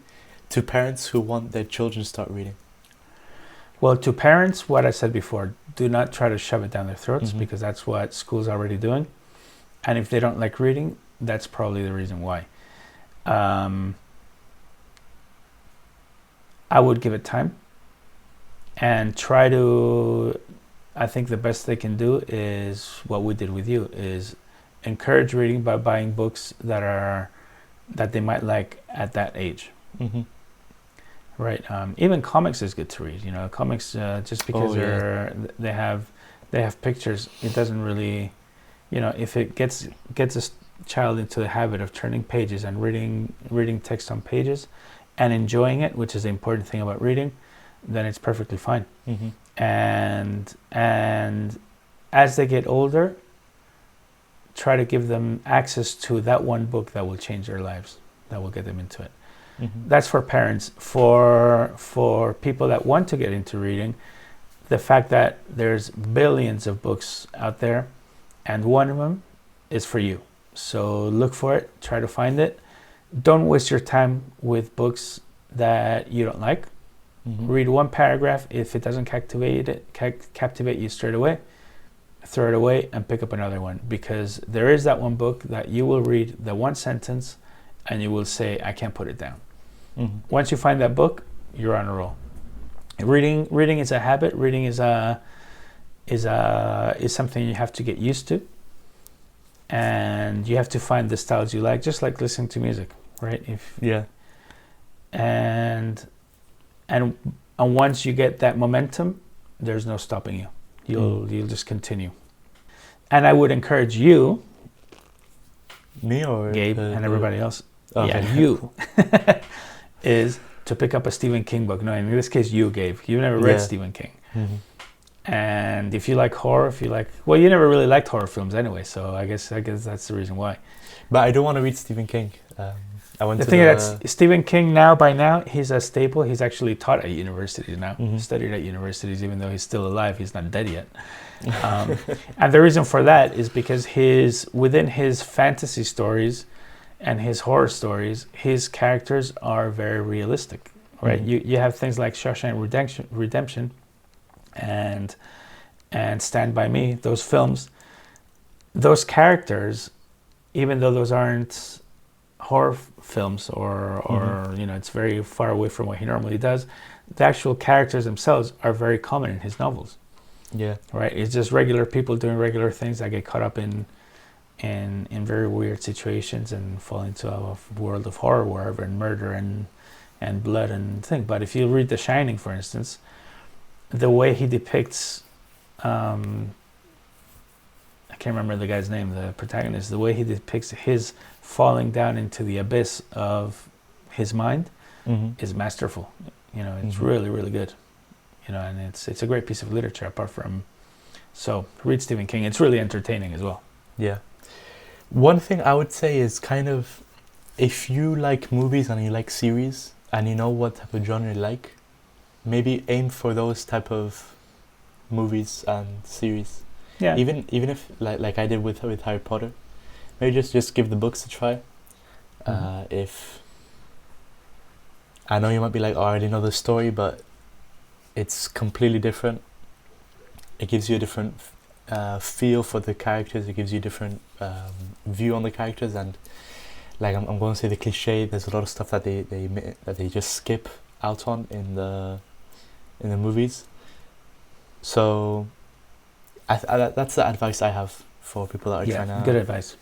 Speaker 1: to parents who want their children to start reading?
Speaker 2: Well, to parents, what I said before, do not try to shove it down their throats, because that's what school's already doing. And if they don't like reading, that's probably the reason why. I would give it time and try to, I think the best they can do is what we did with you, is encourage reading by buying books that they might like at that age. right? Even comics is good to read. You know, comics just because they have pictures, it doesn't really, you know, if it gets a child into the habit of turning pages and reading text on pages, and enjoying it, which is the important thing about reading, then it's perfectly fine.
Speaker 1: Mm-hmm.
Speaker 2: And as they get older, try to give them access to that one book that will change their lives, that will get them into it.
Speaker 1: Mm-hmm.
Speaker 2: That's for parents. For people that want to get into reading, the fact that there's billions of books out there, and one of them is for you. So look for it, try to find it. Don't waste your time with books that you don't like.
Speaker 1: Mm-hmm.
Speaker 2: Read one paragraph. If it doesn't captivate you straight away, throw it away and pick up another one, because there is that one book that you will read the one sentence and you will say, I can't put it down.
Speaker 1: Mm-hmm.
Speaker 2: Once you find that book, you're on a roll. Reading is a habit. Reading is something you have to get used to, and you have to find the styles you like, just like listening to music, right? And once you get that momentum, there's no stopping you. You'll just continue. And I would encourage you,
Speaker 1: me or
Speaker 2: Gabe, and everybody else,
Speaker 1: okay.
Speaker 2: you, is to pick up a Stephen King book. No, in this case, you, Gabe. You've never read Stephen King. Mm-hmm. And if you like horror, well, you never really liked horror films anyway, so I guess that's the reason why.
Speaker 1: But I don't want to read Stephen King.
Speaker 2: Stephen King by now, he's a staple. He's actually taught at universities now,
Speaker 1: mm-hmm.
Speaker 2: studied at universities, even though he's still alive. He's not dead yet. And the reason for that is because within his fantasy stories and his horror stories, his characters are very realistic, right? Mm-hmm. You have things like Shawshank Redemption and Stand By Me, those films, those characters, even though those aren't horror films or mm-hmm. you know, it's very far away from what he normally does, the actual characters themselves are very common in his novels.
Speaker 1: Yeah. Right.
Speaker 2: It's just regular people doing regular things that get caught up in very weird situations and fall into a world of horror wherever, and murder and blood and thing. But if you read The Shining, for instance, the way he depicts I can't remember the guy's name, the protagonist, the way he depicts his falling down into the abyss of his mind mm-hmm. is masterful. You know, it's mm-hmm. really, really good. You know, and it's a great piece of literature apart from, so read Stephen King. It's really entertaining as well.
Speaker 1: Yeah. One thing I would say is kind of, if you like movies and you like series and you know what type of genre you like, maybe aim for those type of movies and series.
Speaker 2: Yeah.
Speaker 1: Even if like I did with Harry Potter, maybe just give the books a try. Mm-hmm. If I know you might be like, oh, I already know the story, but it's completely different. It gives you a different feel for the characters. It gives you a different view on the characters, and like I'm going to say the cliche. There's a lot of stuff that they just skip out on in the movies. So that's the advice I have for people that are trying to
Speaker 2: good advice.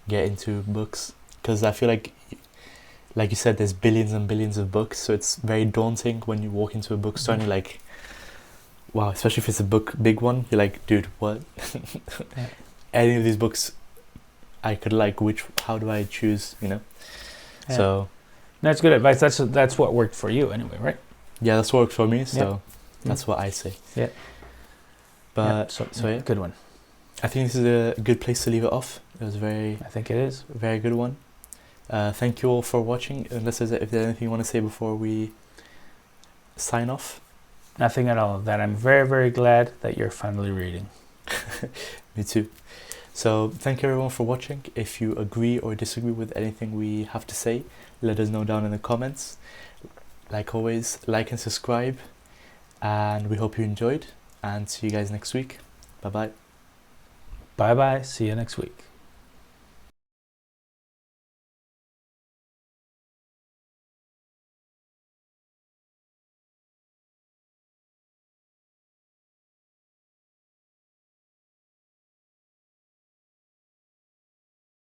Speaker 1: Get into books, because I feel like you said, there's billions and billions of books, so it's very daunting when you walk into a bookstore and you're like, wow, especially if it's a big one, you're like, dude, what? Yeah. Any of these books I could like, how do I choose, you know? Yeah. So
Speaker 2: that's good advice. That's what worked for you anyway, right?
Speaker 1: Yeah, that's what worked for me, so that's what I say.
Speaker 2: Yeah.
Speaker 1: But so yeah,
Speaker 2: good one.
Speaker 1: I think this is a good place to leave it off. It was I
Speaker 2: think it is
Speaker 1: a very good one. Thank you all for watching. Unless if there's anything you want to say before we sign off.
Speaker 2: Nothing at all. That I'm very, very glad that you're finally reading.
Speaker 1: Me too. So thank you everyone for watching. If you agree or disagree with anything we have to say, let us know down in the comments. Like always, like and subscribe. And we hope you enjoyed. And see you guys next week. Bye-bye.
Speaker 2: Bye-bye. See you next week.